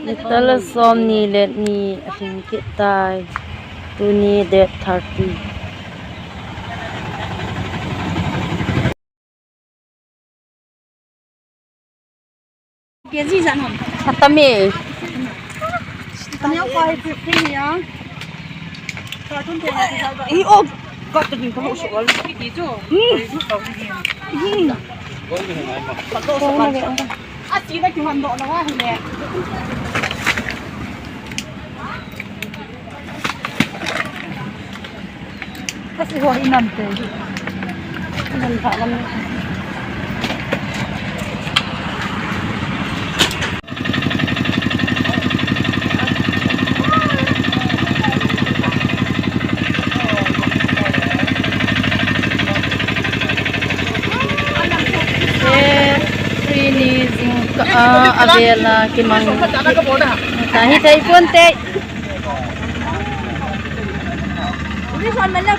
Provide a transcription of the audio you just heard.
Little som ni let ni aking kitay to ni date 30. Katami. Tanya kay 15 ya. Karton tanya sa ba. Oh, gato din ko usok wal. Dito. Pato sa kan. At sino kiman do na wa hune. Kasi ho inante. Ilan pa lang. Abela kimang tahi tay punte. Uli son na lang